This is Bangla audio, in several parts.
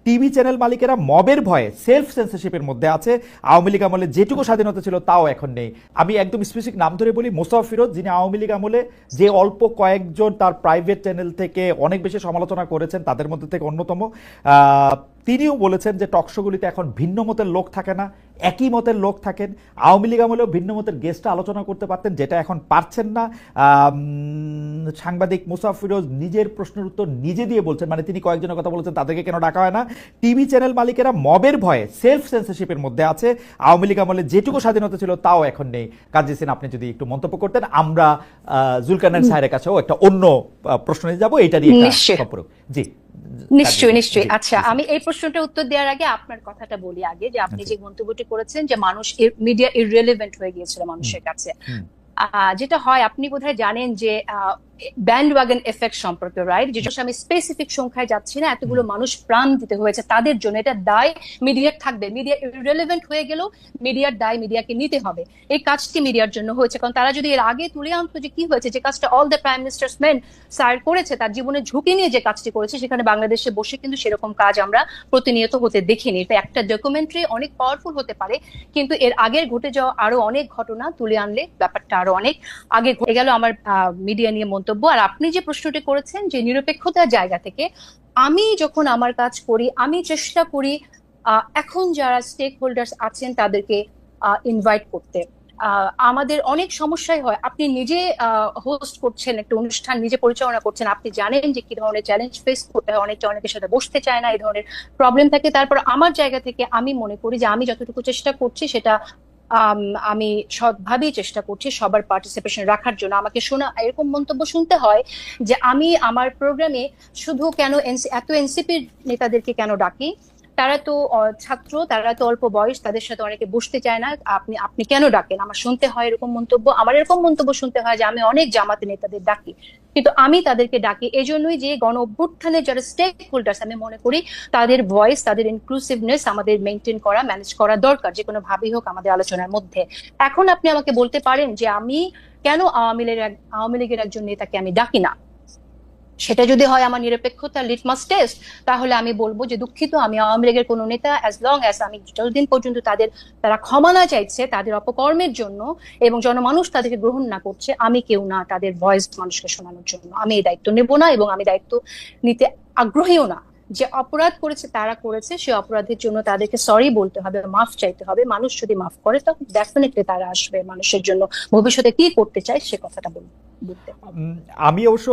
টিভি চ্যানেল মালিকেরা মবের ভয়ে সেলফ সেন্সরশিপের মধ্যে আছে। আওয়ামী লীগ আমলে যেটুকু স্বাধীনতা ছিল তাও এখন নেই। আমি একদম স্পেসিফিক নাম ধরে বলি, মোশাররফ ফিরোজ, যিনি আওয়ামী লীগ আমলে যে অল্প কয়েকজন তার প্রাইভেট চ্যানেল থেকে অনেক বেশি সমালোচনা করেছেন তাদের মধ্যে থেকে অন্যতম। তিনিও বলেছেন যে টকশোগুলিতে এখন ভিন্ন মতের লোক থাকে না, একই মতের লোক থাকেন। আওয়ামী লীগ আমলেও ভিন্ন মতের গেস্টরা আলোচনা করতে পারতেন, যেটা এখন পারছেন না। সাংবাদিক মোশাররফ ফিরোজ নিজের প্রশ্নের উত্তর নিজে দিয়ে বলছেন, মানে তিনি কয়েকজনের কথা বলেছেন তাদেরকে কেন ডাকা হয় না। টিভি চ্যানেল মালিকেরা মবের ভয়ে সেলফ সেন্সরশিপের মধ্যে আছে। আওয়ামী লীগ আমলে যেটুকু স্বাধীনতা ছিল তাও এখন নেই। কাজী হোসেন, আপনি যদি একটু মন্তব্য করতেন। আমরা জুলকারনাইন সাহেবের কাছেও একটা অন্য প্রশ্ন নিয়ে যাবো, এটা নিয়ে সম্পর্ক। জি নিশ্চয়ই নিশ্চয়ই। আচ্ছা, আমি এই প্রশ্নটা উত্তর দেওয়ার আগে আপনার কথাটা বলি আগে, যে আপনি যে মন্তব্যটি করেছেন যে মানুষ মিডিয়া ইররেলেভেন্ট হয়ে গিয়েছিল মানুষের কাছে। যেটা হয়, আপনি বোধহয় জানেন যে ব্যান্ড ওয়াগন এফেক্ট সম্পর্কে, রাইট? যেটা আমি স্পেসিফিক সংখ্যায় যাচ্ছি না, এতগুলো মানুষ প্রাণ দিতে হয়েছে তাদের জন্য। এটা দায় মিডিয়ার থাকবে। মিডিয়া ইররেলেভেন্ট হয়ে গেলেও মিডিয়ার দায় মিডিয়াকে নিতে হবে। এই কাজটি মিডিয়ার জন্য হয়েছে, কারণ তারা যদি এর আগে তুলে আনতো যে কি হয়েছে, যে কাজটা all the prime ministers main sir করেছে, তার জীবনের ঝুঁকি নিয়ে যে কাজটি করেছে, সেখানে বাংলাদেশে বসে কিন্তু সেরকম কাজ আমরা প্রতিনিয়ত হতে দেখিনি। এটা একটা ডকুমেন্টারি অনেক পাওয়ারফুল হতে পারে, কিন্তু এর আগের ঘটে যাওয়া আরো অনেক ঘটনা তুলে আনলে ব্যাপারটা আরো অনেক আগে ঘটে গেল। আমার মিডিয়া নিয়ে মন্তব্য। আর আপনি যে প্রশ্নটি করেছেন যে নিরপেক্ষতার জায়গা থেকে, আমি যখন আমার কাজ করি আমি চেষ্টা করি এখন যারা স্টেক হোল্ডার্স আছেন তাদেরকে ইনভাইট করতে। আমাদের অনেক সমস্যাই হয়। আপনি নিজে হোস্ট করছেন একটা অনুষ্ঠান, নিজে পরিচালনা করছেন, আপনি জানেন যে কি ধরনের চ্যালেঞ্জ ফেস করতে হয়। অনেকের সাথে বসতে চায় না, এই ধরনের প্রবলেম থাকে। তারপর আমার জায়গা থেকে আমি মনে করি যে আমি যতটুকু চেষ্টা করছি সেটা আমি সৎভাবেই চেষ্টা করছি সবার পার্টিসিপেশন রাখার জন্য। আমাকে শোনা এরকম মন্তব্য শুনতে হয় যে আমি আমার প্রোগ্রামে শুধু কেন এত এনসিপির নেতাদেরকে কেন ডাকি, তারা তো ছাত্র, তারা তো অল্প বয়স, তাদের সাথে অনেকে বসতে চায় না, আপনি কেন ডাকেন? আমার শুনতে হয় এরকম মন্তব্য। আমার এরকম মন্তব্য শুনতে হয় যে আমি অনেক জামাতে নেতাদের ডাকি, কিন্তু আমি তাদেরকে ডাকি এজন্যই যে গণ অভ্যুত্থানের যারা স্টেক হোল্ডার্স, আমি মনে করি তাদের ভয়েস, তাদের ইনক্লুসিভনেস আমাদের মেনটেন করা, ম্যানেজ করা দরকার, যে কোনো ভাবেই হোক আমাদের আলোচনার মধ্যে। এখন আপনি আমাকে বলতে পারেন যে আমি কেন আওয়ামী লীগের একজন নেতাকে আমি ডাকি না। সেটা যদি হয় আমার নিরপেক্ষতার লিটমাস টেস্ট, তাহলে আমি বলবো যে দুঃখিত, আমি আওয়ামী লীগের কোনো নেতা, অ্যাজ লং অ্যাজ আমি যতদিন পর্যন্ত তারা ক্ষমা না চাইছে তাদের অপকর্মের জন্য এবং জনমানুষ তাদেরকে গ্রহণ না করছে, আমি কেউ না তাদের ভয়েস মানুষকে শোনানোর জন্য। আমি এই দায়িত্ব নেব না এবং আমি দায়িত্ব নিতে আগ্রহীও না। যে অপরাধ করেছে তারা করেছে, সে অপরাধের জন্য তাদেরকে সরি বলতে হবে, মাফ চাইতে হবে। মানুষ যদি মাফ করে তখন ডেফিনেটলি তারা আসবে মানুষের জন্য ভবিষ্যতে কি করতে চায় সে কথাটা বলতে। আমি অবশ্য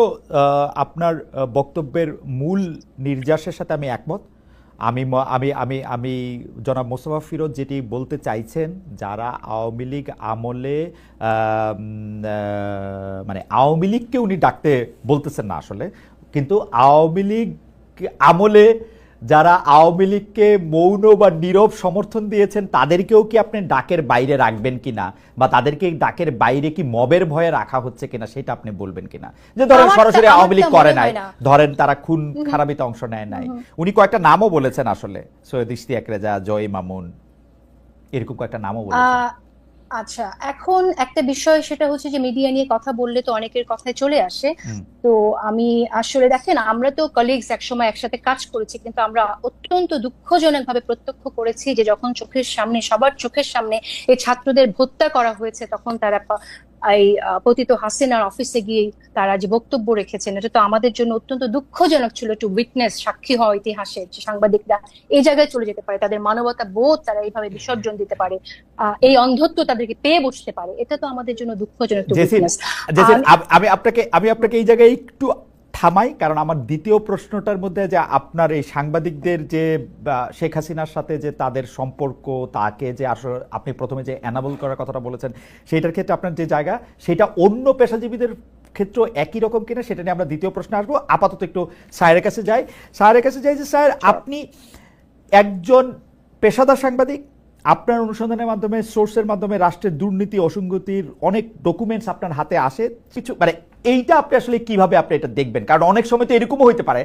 আপনার বক্তব্যের মূল নির্যাসের সাথে আমি একমত। আমি আমি আমি আমি জনাব মোশাররফ ফিরোজ যেটি বলতে চাইছেন, যারা আওয়ামী লীগ আমলে মানে আওয়ামী লীগকে উনি ডাকতে বলতেছেন না আসলে, কিন্তু আওয়ামী লীগ আমলে যারা আওয়ামী লীগকে মৌন বা নীরব সমর্থন দিয়েছেন তাদেরকেও কি আপনি ডাকের বাইরে রাখবেন কিনা, বা তাদেরকে ডাকের বাইরে কি মবের ভয়ে রাখা হচ্ছে কিনা সেটা আপনি বলবেন কিনা। যে ধরেন সরাসরি আওয়ামী লীগ করে নাই, ধরেন তারা খুন খারাপিতে অংশ নেয় নাই, উনি কয়েকটা নামও বলেছেন আসলে, সৈয়দ ইশতিয়াক রেজা, জয় মামুন, এরকম কয়েকটা নামও বলেছেন। আচ্ছা, এখন একটা বিষয় সেটা হচ্ছে যে মিডিয়া নিয়ে কথা বললে তো অনেকের কথায় চলে আসে। তো আমি আসলে, দেখেন, আমরা তো কলিগস, একসময় একসাথে কাজ করেছি, কিন্তু আমরা অত্যন্ত দুঃখজনক ভাবে প্রত্যক্ষ করেছি যে যখন চোখের সামনে, সবার চোখের সামনে এই ছাত্রদের হত্যা করা হয়েছে, তখন তারা এই পতিত হাসিনার অফিসে গিয়ে তারা যে বক্তব্য রেখেছেন, এটা তো আমাদের জন্য অত্যন্ত দুঃখজনক ছিল। টু উইটনেস, সাক্ষী হওয়া ইতিহাসের, যে সাংবাদিকরা এই জায়গায় চলে যেতে পারে, তাদের মানবতা বোধ তারা এইভাবে বিসর্জন দিতে পারে, এই অন্ধত্ব তাদেরকে পেয়ে বসতে পারে, এটা তো আমাদের জন্য দুঃখজনক। আমি আপনাকে এই জায়গায় একটু থামাই, কারণ আমার দ্বিতীয় প্রশ্নটার মধ্যে যে আপনার এই সাংবাদিকদের যে শেখ হাসিনার সাথে যে তাদের সম্পর্ক, তাকে যে আসলে আপনি প্রথমে যে অ্যানাবল করার কথাটা বলেছেন, সেইটার ক্ষেত্রে আপনার যে জায়গা, সেটা অন্য পেশাজীবীদের ক্ষেত্রে একই রকম কিনা সেটা নিয়ে আমরা দ্বিতীয় প্রশ্নে আসবো। আপাতত একটু স্যারের কাছে যাই যে স্যার, আপনি একজন পেশাদার সাংবাদিক, আপনার অনুসন্ধানের মাধ্যমে, সোর্সের মাধ্যমে রাষ্ট্রের দুর্নীতি, অসঙ্গতির অনেক ডকুমেন্টস আপনার হাতে আসে কিছু, মানে এইটা আপনি আসলে কিভাবে আপনি এটা দেখবেন? কারণ অনেক সময় তো এরকমও হইতে পারে,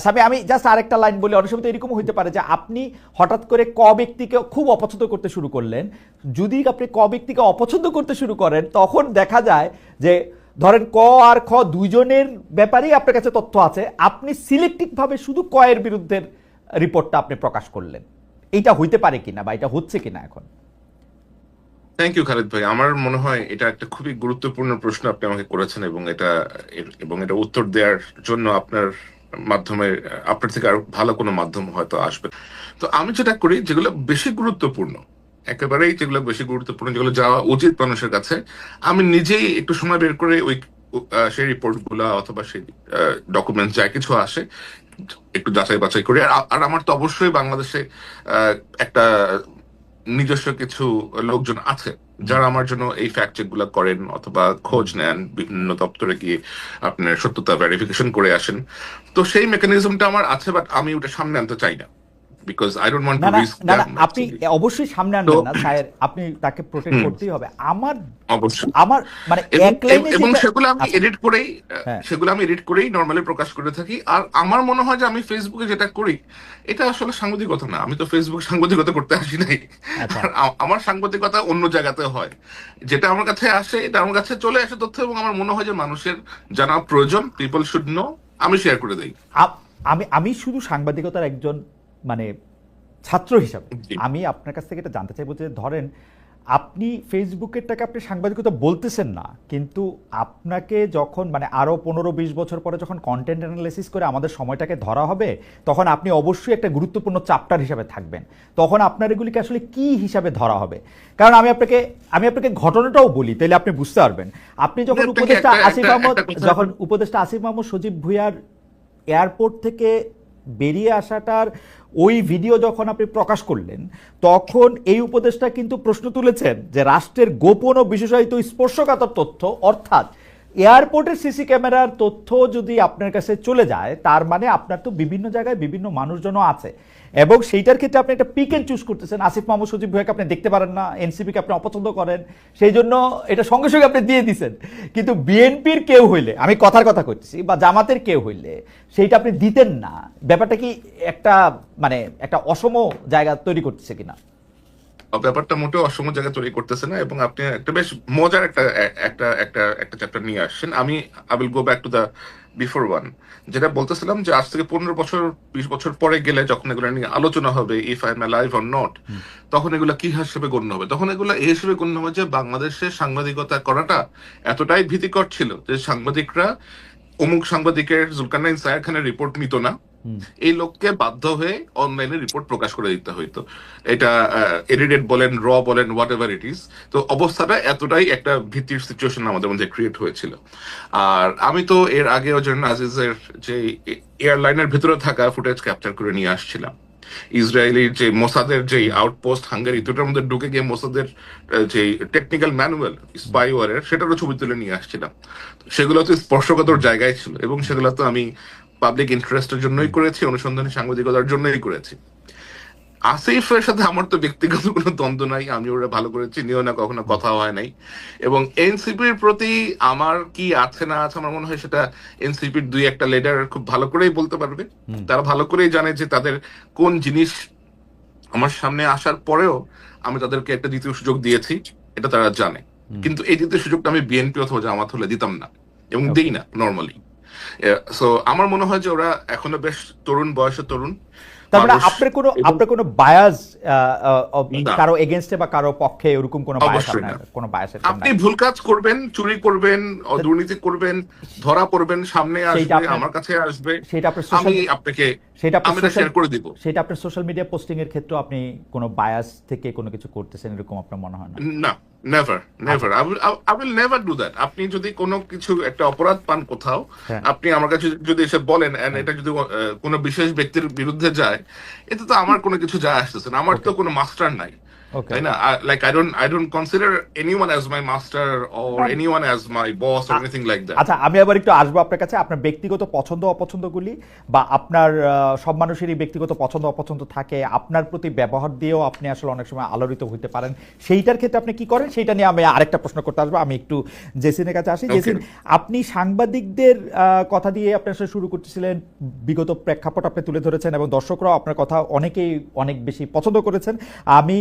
সামি আমি জাস্ট আরেকটা লাইন বলি, অনেক সময় তো এরকমও হইতে পারে যে আপনি হঠাৎ করে ক ব্যক্তিকে খুব অপছন্দ করতে শুরু করলেন। যদি আপনি ক ব্যক্তিকে অপছন্দ করতে শুরু করেন, তখন দেখা যায় যে ধরেন ক আর খ দুইজনের ব্যাপারেই আপনার কাছে তথ্য আছে, আপনি সিলেক্টিভ ভাবে শুধু ক এর বিরুদ্ধে রিপোর্টটা আপনি প্রকাশ করলেন। এইটা হইতে পারে কিনা বা এটা হচ্ছে কিনা এখন? থ্যাংক ইউ খালিদ ভাই। আমার মনে হয় এটা একটা খুবই গুরুত্বপূর্ণ প্রশ্ন আপনি আমাকে করেছেন, এবং এটা উত্তর দেওয়ার জন্য আপনার মাধ্যমে আপনার থেকে আর ভালো কোনো মাধ্যম হয়তো আসবে। তো আমি যেটা করি, যেগুলো বেশি গুরুত্বপূর্ণ, একেবারেই যেগুলো বেশি গুরুত্বপূর্ণ, যেগুলো যাওয়া উচিত মানুষের কাছে, আমি নিজেই একটু সময় বের করে সেই রিপোর্ট গুলা অথবা সেই ডকুমেন্ট যা কিছু আসে একটু যাচাই বাছাই করি। আর আমার তো অবশ্যই বাংলাদেশে একটা নিজস্ব কিছু লোকজন আছে যারা আমার জন্য এই ফ্যাক্ট চেক গুলা করেন অথবা খোঁজ নেন, বিভিন্ন দপ্তরে গিয়ে আপনার সত্যতা ভেরিফিকেশন করে আসেন। তো সেই মেকানিজমটা আমার আছে, বাট আমি ওটা সামনে আনতে চাই না, বিকজ আই ডোন্ট ওয়ান্ট না টু না রিস্ক না না, দ্যাট মাচ। আপনি অবশ্যই সামনে তো আনবেন না স্যার, আপনি তাকে প্রোটেক্ট করতেই হবে। আমার অবশ্যই, আমার মানে এবং এক লাইনে এবং যেটা সেগুলো আমি আচ্ছা, এডিট করেই হ্যাঁ নর্মালি প্রকাশ করে থাকি। আর আমার মনে হয় যে আমি ফেসবুকে যেটা করি এটা আসলে সাংবাদিকতা না। আমি তো ফেসবুক সাংবাদিকতা করতে আসি নাই। আচ্ছা আর আমার সাংবাদিকতা অন্য জায়গাতে হয়। যেটা আমার কাছে আসে, এটা আমার কাছে চলে আসে তথ্য, এবং আমার মনে হয় যে মানুষের জানা প্রয়োজন, পিপল শুড নো, আমি শেয়ার করে দেই। আমি আমি শুধু সাংবাদিকতার একজন মানে ছাত্র হিসাবে জি। আমি আপনার কাছ থেকে এটা জানতে চাইবো যে ধরেন আপনি ফেসবুকেরটাকে আপনি সাংবাদিকতা বলতেছেন না, কিন্তু আপনাকে যখন মানে আরও 15-20 বছর পরে যখন কন্টেন্ট অ্যানালাইসিস করে আমাদের সময়টাকে ধরা হবে, তখন আপনি অবশ্যই একটা গুরুত্বপূর্ণ চ্যাপ্টার হিসাবে থাকবেন। তখন আপনার এগুলিকে আসলে কি হিসাবে ধরা হবে? কারণ আমি আপনাকে ঘটনাটাও বলি, তাহলে আপনি বুঝতে পারবেন। আপনি যখন আপনাকে উপদেষ্টা আসিফ মাহমুদ সজীব ভুঁইয়ার এয়ারপোর্ট থেকে বেরিয়ে আসাটার ওই ভিডিও যখন আপনি প্রকাশ করলেন, তখন এই উপদেষ্টা কিন্তু প্রশ্ন তুলেছেন যে রাষ্ট্রের গোপন ও বিশেষায়িত স্পর্শকাতর তথ্য, অর্থাৎ এয়ারপোর্টের সিসি ক্যামেরার তথ্য যদি আপনার কাছে চলে যায়, তার মানে আপনার তো বিভিন্ন জায়গায় বিভিন্ন মানুষজনও আছে, এবং সেইটার ক্ষেত্রে আপনি একটা পিক এন্ড চুজ করতেছেন। আসিফ মাহমুদ সজীব ভুঁইয়াকে আপনি দেখতে পারেন না, এনসিপিকে আপনি অপছন্দ করেন, সেই জন্য এটা সঙ্গে সঙ্গে আপনি দিয়ে দিচ্ছেন। কিন্তু বিএনপির কেউ হইলে, আমি কথার কথা করতেছি, বা জামাতের কেউ হইলে সেইটা আপনি দিতেন না। ব্যাপারটা কি একটা মানে একটা অসম জায়গা তৈরি করতেছে কিনা? ব্যাপারটা মোটেও অসম জায়গা তৈরি করতেছে না, এবং আপনি একটা বেশ মজার একটা একটা একটা একটা চ্যাপ্টার নিয়ে আসছেন। I will go back to the before one, যেটা বলতেছিলাম যে আজ থেকে 15-20 বছর পরে গেলে যখন এগুলো নিয়ে আলোচনা হবে, if I am alive or not, তখন এগুলো কি হিসেবে গণ্য হবে? তখন এগুলো এই হিসেবে গণ্য হবে যে বাংলাদেশে সাংবাদিকতা করাটা এতটাই ভীতিকর ছিল যে সাংবাদিকরা অমুক সাংবাদিকের জুলকারনাইন সায়ের খানের রিপোর্ট নিত না, এই লোককে বাধ্য হয়ে অনলাইনে রিপোর্ট প্রকাশ করে দিতে হইতো। এটা এডিটেড বলেন, র বলেন, হোয়াট এভার ইট ইজ। তো অবস্থাটা এতটাই একটা ভীতির সিচুয়েশন আমাদের মধ্যে ক্রিয়েট হয়েছিল। আর আমি তো এর আগেও আজিজের যে এয়ারলাইনের ভেতরে থাকা ফুটেজ ক্যাপচার করে নিয়ে আসছিলাম। ইসরায়েলির যে মোসাদের যে আউটপোস্ট হাঙ্গেরি, দুটোর মধ্যে ঢুকে গিয়ে মোসাদের যে টেকনিক্যাল ম্যানুয়াল স্পাইওয়ারের, সেটারও ছবি তুলে নিয়ে আসছিলাম। সেগুলো তো স্পর্শকাতর জায়গায় ছিল, এবং সেগুলো তো আমি পাবলিক ইন্টারেস্টের জন্যই করেছি, অনুসন্ধানী সাংবাদিকতার জন্যই করেছি। আসিফের সাথে আমার তো ব্যক্তিগত কোনো দ্বন্দ্ব নাই, আমি ওরা ভালো করে চিনিও না, কখনো কথা হয় নাই। এবং এনসিপির প্রতি আমার কি আছে না আছে, আমার মনে হয় সেটা এনসিপির 2-1 লিডার খুব ভালো করেই বলতে পারবে। তারা ভালো করেই জানে যে তাদের কোন জিনিস আমার সামনে আসার পরেও আমি তাদেরকে একটা দ্বিতীয় সুযোগ দিয়েছি, এটা তারা জানে। কিন্তু এই দ্বিতীয় সুযোগটা আমি বিএনপি অথবা জামাত হলে দিতাম না, এবং দিই না নর্মালি। সো আমার মনে হয় যে ওরা এখনো বেশ তরুণ বয়সে তরুণ তারপরে মানুষ, আপনার কোনো বায়াস না, কারো এগেনস্টে বা কারো পক্ষে এরকম কোনো বায়াস, অবশ্যই আপনার না। কোনো বায়াস আপনি ভুল কাজ করবেন, চুরি করবেন, দুর্নীতি করবেন, ধরা পড়বেন, সামনে আসবে, আমার কাছে আসবে, সেটা আপনার আমি আপনাকে আমি এটা শেয়ার করে দিব। সেটা আপনার সোশ্যাল মিডিয়া পোস্টিং এর ক্ষেত্রে আপনি কোনো বায়াস থেকে কোনো কিছু করতেছেন এরকম আপনার মনে হয় না? না, never never, I will never do that. আপনি যদি কোনো কিছু একটা অপরাধ পান কোথাও, আপনি আমার কাছে যদি এসে বলেন, এটা যদি কোনো বিশেষ ব্যক্তির বিরুদ্ধে যায়, এতে তো আমার কোনো কিছু যায় আসতেছে না। আমার তো কোনো মাস্টার নাই, তাই না? Like I don't consider anyone as my master or anyone as my boss or anything like that. আচ্ছা, আমি আবার একটু আসবো আপনার কাছে। আপনার ব্যক্তিগত পছন্দ অপছন্দগুলি, বা আপনার সব মানুষেরই ব্যক্তিগত পছন্দ অপছন্দ থাকে, আপনার প্রতি ব্যবহার দিয়েও আপনি আসলে অনেক সময় আলোড়িত হইতে পারেন, সেইটার ক্ষেত্রে আপনি কি করেন সেইটা নিয়ে আমি আরেকটা প্রশ্ন করতে আসবো। আমি একটু জেসিনের কাছে আসি। জেসিন, আপনি সাংবাদিকদের কথা দিয়ে আপনি আসলে শুরু করতেছিলেন, বিগত প্রেক্ষাপট আপনি তুলে ধরেছেন, এবং দর্শকরাও আপনার কথা অনেকেই অনেক বেশি পছন্দ করেছেন। আমি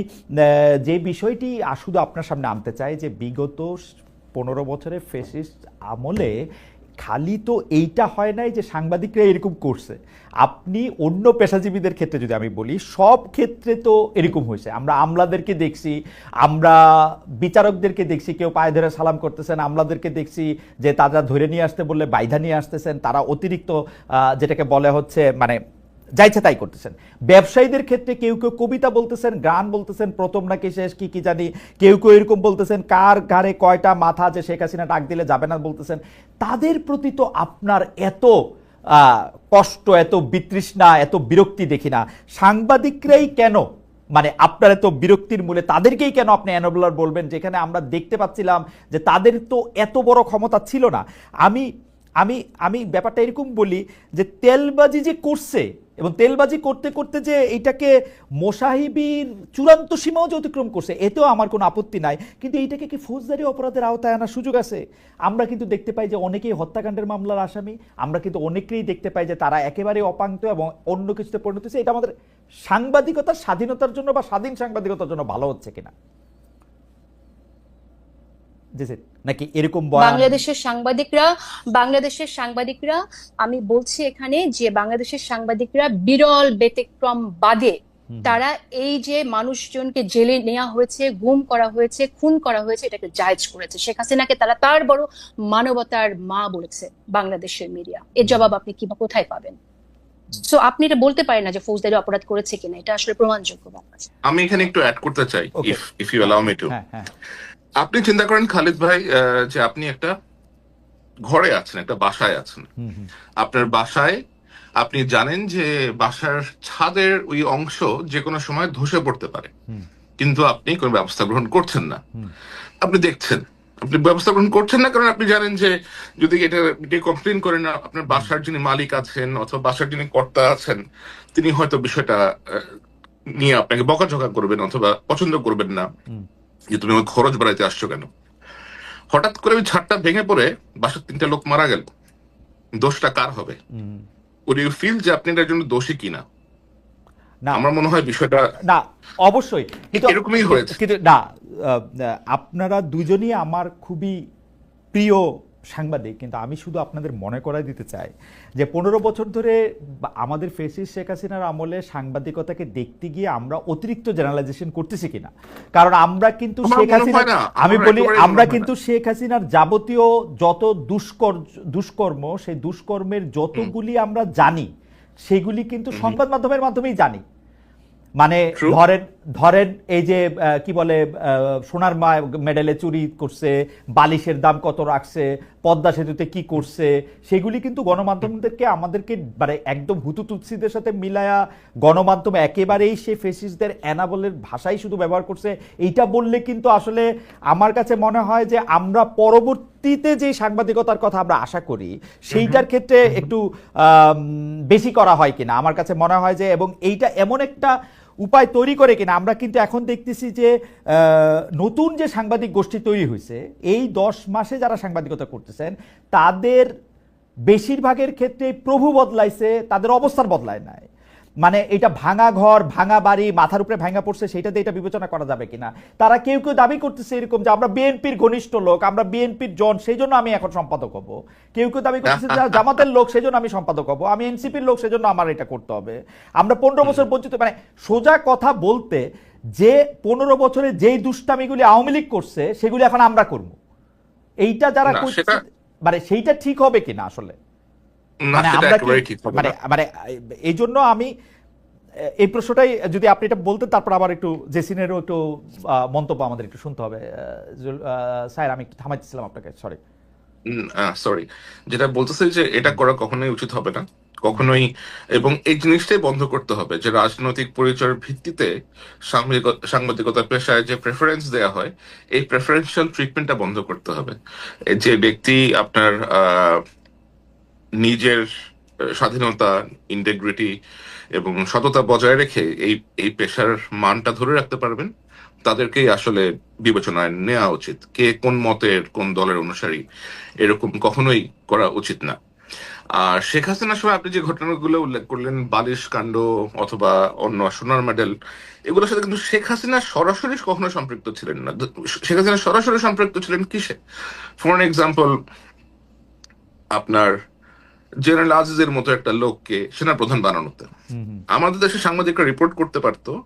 যে বিষয়টি শুধু আপনার সামনে আনতে চাই যে বিগত 15 বছরের ফ্যাসিস্ট আমলে খালি তো এইটা হয় নাই যে সাংবাদিকরা এরকম করছে, আপনি অন্য পেশাজীবীদের ক্ষেত্রে যদি আমি বলি, সব ক্ষেত্রে তো এরকম হয়েছে। আমরা আমলাদেরকে দেখছি, আমরা বিচারকদেরকে দেখছি কেউ পায়ে ধরে সালাম করতেছেন, আমলাদেরকে দেখছি যে তারা ধরে নিয়ে আসতে বললে বাইধা নিয়ে আসতেছেন, তারা অতিরিক্ত যেটাকে বলে হচ্ছে মানে যাইছে তাই করতেছেন। ব্যবসায়ীদের ক্ষেত্রে কেউ কেউ কবিতা বলতেছেন, গান বলতেছেন, প্রথম নাকি শেষ কি কি জানি, কেউ কেউ এরকম বলতেছেন কার ঘাড়ে কয়টা মাথা আছে শেখ হাসিনা ডাক দিলে যাবে না বলতেছেন। তাদের প্রতি তো আপনার এত কষ্ট, এত বিতৃষ্ণা, এত বিরক্তি দেখি না। সাংবাদিকরাই কেন মানে আপনার এত বিরক্তির মূলে তাদেরকেই কেন আপনি এনাবলার বলবেন, যেখানে আমরা দেখতে পাচ্ছিলাম যে তাদের তো এত বড় ক্ষমতা ছিল না। আমি আমি আমি ব্যাপারটা এরকম বলি যে তেলবাজি যে করছে এবং তেলবাজি করতে করতে যে এইটাকে মোসাহিবির চূড়ান্ত সীমাও যে অতিক্রম করছে, এতেও আমার কোনো আপত্তি নাই, কিন্তু এইটাকে কি ফৌজদারি অপরাধের আওতায় আনার সুযোগ আছে? আমরা কিন্তু দেখতে পাই যে অনেকেই হত্যাকাণ্ডের মামলার আসামি, আমরা কিন্তু অনেকেই দেখতে পাই যে তারা একেবারে অপাঙ্ক্ত এবং অন্য কিছুতে পরিণত হচ্ছে। এটা আমাদের সাংবাদিকতার স্বাধীনতার জন্য বা স্বাধীন সাংবাদিকতার জন্য ভালো হচ্ছে কিনা, নাকি এরকম বাংলাদেশের সাংবাদিকরা আমি বলছি এখানে যে বাংলাদেশের সাংবাদিকরা বিরল ব্যতিক্রম বাদে তারা এই যে মানুষজনকে জেলে নেওয়া হয়েছে, গুম করা হয়েছে, খুন করা হয়েছে, এটাকে জায়েজ করেছে। শেখ হাসিনাকে তারা তার বড় মানবতার মা বলেছে বাংলাদেশের মিডিয়া। এর জবাব আপনি কি বা কোথায় পাবেন? সো আপনি এটা বলতে পারেন না যে ফৌজদারি অপরাধ করেছে কিনা, এটা আসলে প্রমাণযোগ্য ব্যাপার। আমি এখানে একটু অ্যাড করতে চাই, if you allow me to. আপনি চিন্তা করেন খালিদ ভাই যে আপনি একটা ঘরে আছেন, একটা বাসায় আছেন। আপনার বাসায় আপনি জানেন যে বাসার ছাদের ওই অংশ যে কোনো সময় ধসে পড়তে পারে, কিন্তু আপনি কোনো ব্যবস্থা গ্রহণ করছেন না। আপনি দেখছেন, আপনি ব্যবস্থা গ্রহণ করছেন না কারণ আপনি জানেন যে যদি এটা কমপ্লেন করেন না, আপনার বাসার যিনি মালিক আছেন অথবা বাসার যিনি কর্তা আছেন তিনি হয়তো বিষয়টা নিয়ে আপনাকে বকাঝকা করবেন অথবা পছন্দ করবেন না যে তুমি আমার খরচ বাড়াইতে আসছো কেন। হঠাৎ করে ওই ছাদটা ভেঙে পড়ে বাসার 3টা লোক মারা গেল, দোষটা কার হবে? উড ইউ ফিল যে আপনি এটার জন্য দোষী কিনা? আমার মনে হয় বিষয়টা না, অবশ্যই এরকমই হয়েছে। কিন্তু না, আপনারা দুজনই আমার খুবই প্রিয় সাংবাদিক, কিন্তু আমি শুধু আপনাদের মনে করাই দিতে চাই যে 15 বছর ধরে আমাদের ফেসিস শেখ হাসিনার আমলে সাংবাদিকতাকে দেখতে গিয়ে আমরা অতিরিক্ত জেনারেলাইজেশন করতেছি কিনা। কারণ আমরা কিন্তু শেখ হাসিনা, আমি বলি আমরা কিন্তু শেখ হাসিনার যাবতীয় যত দুষ্কর্ম, সেই দুষ্কর্মের যতগুলি আমরা জানি সেগুলি কিন্তু সংবাদ মাধ্যমের মাধ্যমেই জানি। মানে ধরেন এই যে কি বলে সোনার মেডেলে চুরি করছে, বালিশের দাম কত রাখছে, পদ্মা সেতুতে কি করছে, সেগুলি কিন্তু গণমাধ্যমদেরকে আমাদেরকে মানে একদম হুতুতুৎসিদের সাথে মিলায়া গণমাধ্যম একেবারেই সে ফেসিস্টদের অ্যানাবলের ভাষাই শুধু ব্যবহার করছে। এইটা বললে কিন্তু আসলে আমার কাছে মনে হয় যে আমরা পরবর্তীতে যে সাংবাদিকতার কথা আমরা আশা করি সেইটার ক্ষেত্রে একটু বেশি করা হয় কিনা আমার কাছে মনে হয় যে, এবং এইটা এমন একটা উপায় তৈরি করে কিনা। আমরা কিন্তু এখন দেখতেছি যে নতুন যে সাংবাদিক গোষ্ঠী তৈরি হয়েছে এই 10 মাসে যারা সাংবাদিকতা করতেছেন তাদের বেশিরভাগের ক্ষেত্রে প্রভু বদলাইছে, তাদের অবস্থার বদলায় নাই। মানে এটা ভাঙা ঘর, ভাঙা বাড়ি, মাথার উপরে ভাঙা পড়ছে, সেটাতে এটা বিবেচনা করা যাবে কিনা। তারা কেউ কেউ দাবি করতেছে এরকম যে আমরা বিএনপির ঘনিষ্ঠ লোক, আমরা বিএনপির জন, সেই জন্য আমি এখন সম্পাদক হব। কেউ কেউ দাবি করতেছে যে জামাতের লোক, সেই জন্য আমি সম্পাদক হব। আমি এনসিপির লোক, সেই জন্য আমার এটা করতে হবে। আমরা 15 বছর বঞ্চিত, মানে সোজা কথা বলতে যে 15 বছরে যেই দুষ্টামিগুলি আওয়ামী লীগ করছে সেগুলি এখন আমরা করব, এইটা যারা করছে মানে সেইটা ঠিক হবে কিনা আসলে। মানে আমরা মানে এই জন্য আমি এই প্রশ্নটাই যদি আপনি এটা বলতেন, তারপর আবার একটু জেসিনেরও একটু মন্তব্য আমাদের একটু শুনতে হবে। স্যার আমি একটু থামাইতেছিলাম আপনাকে, সরি। যেটা বলতেছে যে এটা করা কখনোই উচিত হবে না, কখনোই, এবং এই জিনিসটাই বন্ধ করতে হবে যে রাজনৈতিক পরিচয়ের ভিত্তিতে সাংবাদিকতা পেশায় যে প্রেফারেন্স দেওয়া হয় এই প্রেফারেন্সিয়াল ট্রিটমেন্টটা বন্ধ করতে হবে। যে ব্যক্তি আপনার নিজের স্বাধীনতা, ইন্টিগ্রিটি এবং সততা বজায় রেখে এই পেশার মানটা ধরে রাখতে পারবেন তাদেরকেই আসলে বিবেচনায় নেওয়া উচিত। কে কোন মতের, কোন দলের অনুসারী, এরকম কখনোই করা উচিত না। আর শেখ হাসিনার সময় আপনি যে ঘটনাগুলো উল্লেখ করলেন, বালিশ কাণ্ড অথবা অন্য সোনার মেডেল, এগুলোর সাথে কিন্তু শেখ হাসিনা সরাসরি কখনো সম্পৃক্ত ছিলেন না। শেখ হাসিনা সরাসরি সম্পৃক্ত ছিলেন কিসে? ফর এক্সাম্পল আপনার জেনারেল আজিজের মতো একটা লোককে সেনাপ্রধান বানানোতে। হুম, হুম। আমাদের দেশে সাংবাদিকরা রিপোর্ট করতে পারতো